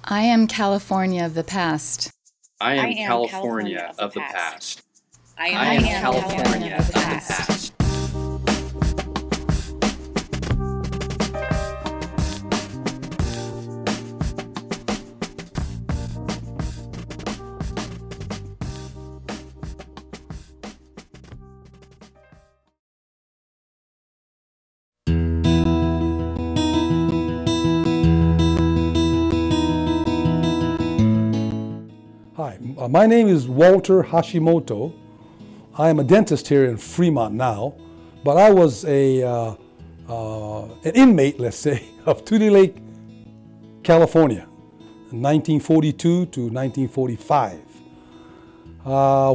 I am California of the past. I am California of the past. I am California of the past. Hi, my name is Walter Hashimoto. I am a dentist here in Fremont now, but I was an inmate, let's say, of Tule Lake, California, 1942 to 1945.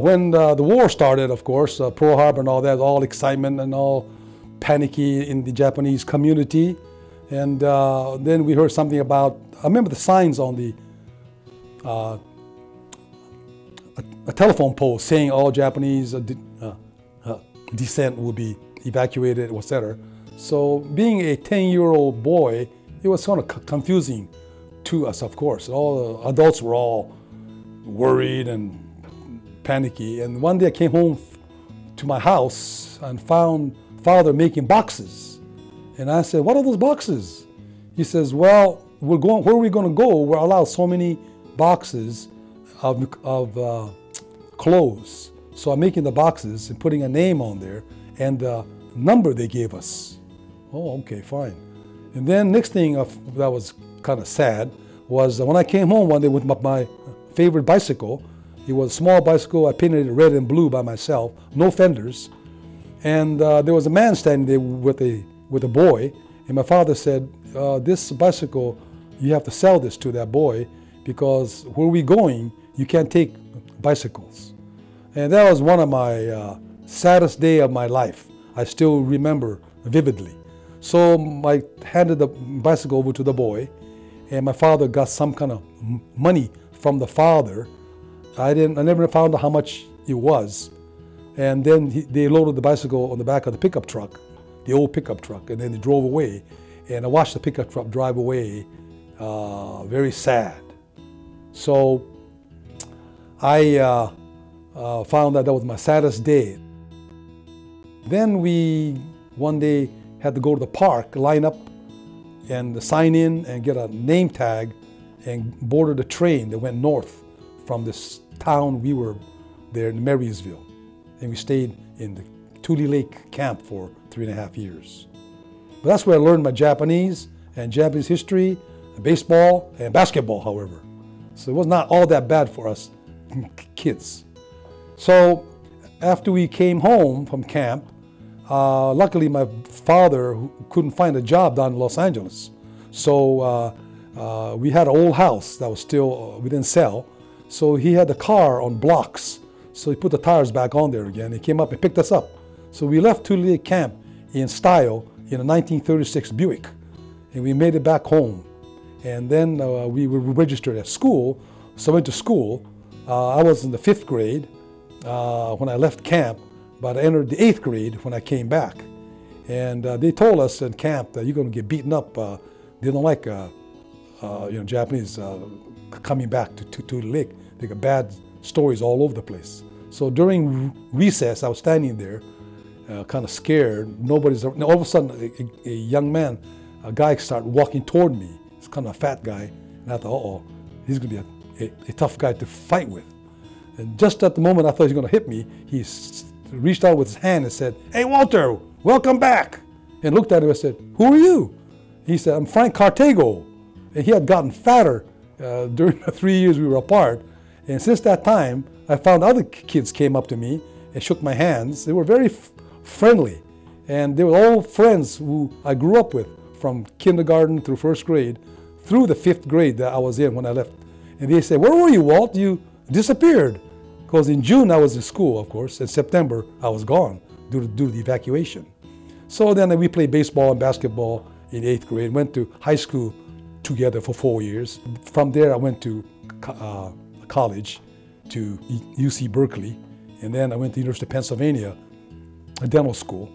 When the war started, of course, Pearl Harbor and all that, all excitement and all panicky in the Japanese community. And then we heard something about, I remember the signs on the a telephone pole saying all Japanese descent will be evacuated, etc. So being a 10-year-old boy, it was sort of confusing to us, of course. All the adults were all worried and panicky. And one day I came home to my house and found Father making boxes. And I said, "What are those boxes?" He says, "Well, where are we going to go? We're allowed so many boxes of clothes." So I'm making the boxes and putting a name on there and the number they gave us. Oh, okay, fine. And then next thing that was kind of sad was when I came home one day with my favorite bicycle. It was a small bicycle. I painted it red and blue by myself, no fenders. And there was a man standing there with a boy. And my father said, "This bicycle, you have to sell this to that boy because where we're going, you can't take bicycles." And that was one of my saddest day of my life. I still remember vividly. So I handed the bicycle over to the boy, and my father got some kind of money from the father. I never found out how much it was. And then they loaded the bicycle on the back of the pickup truck, the old pickup truck, and then they drove away. And I watched the pickup truck drive away, very sad. So I found that was my saddest day. Then we one day had to go to the park, line up and sign in and get a name tag and boarded a train that went north from this town we were there in Marysville. And we stayed in the Tule Lake camp for 3.5 years. But that's where I learned my Japanese and Japanese history, baseball and basketball, however. So it was not all that bad for us kids. So after we came home from camp, luckily my father couldn't find a job down in Los Angeles. So we had an old house that was still, we didn't sell. So he had the car on blocks. So he put the tires back on there again. He came up and picked us up. So we left Tule Lake camp in style in a 1936 Buick. And we made it back home. And then we were registered at school. So I went to school. I was in the 5th grade when I left camp, but I entered the 8th grade when I came back. And they told us in camp that you're going to get beaten up. They don't like Japanese coming back to Tule Lake. They got bad stories all over the place. So during recess, I was standing there, kind of scared. All of a sudden, a young man, a guy started walking toward me. He's kind of a fat guy. And I thought, uh-oh, he's going to be a tough guy to fight with. And just at the moment I thought he was going to hit me, he reached out with his hand and said, "Hey, Walter, welcome back." And looked at him and said, "Who are you?" He said, "I'm Frank Cartago." And he had gotten fatter during the 3 years we were apart. And since that time, I found other kids came up to me and shook my hands. They were very friendly. And they were all friends who I grew up with from kindergarten through 1st grade through the 5th grade that I was in when I left. And they said, "Where were you, Walt? You disappeared." Because in June I was in school, of course. In September I was gone due to the evacuation. So then we played baseball and basketball in 8th grade. Went to high school together for 4 years. From there I went to college, to UC Berkeley. And then I went to the University of Pennsylvania, a dental school.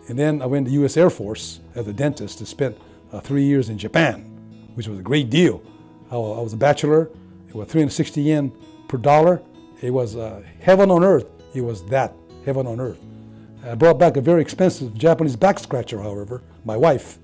And then I went to U.S. Air Force as a dentist and spent 3 years in Japan, which was a great deal. I was a bachelor. It was 360 yen per dollar. It was heaven on earth. It was that, heaven on earth. I brought back a very expensive Japanese back scratcher, however, my wife.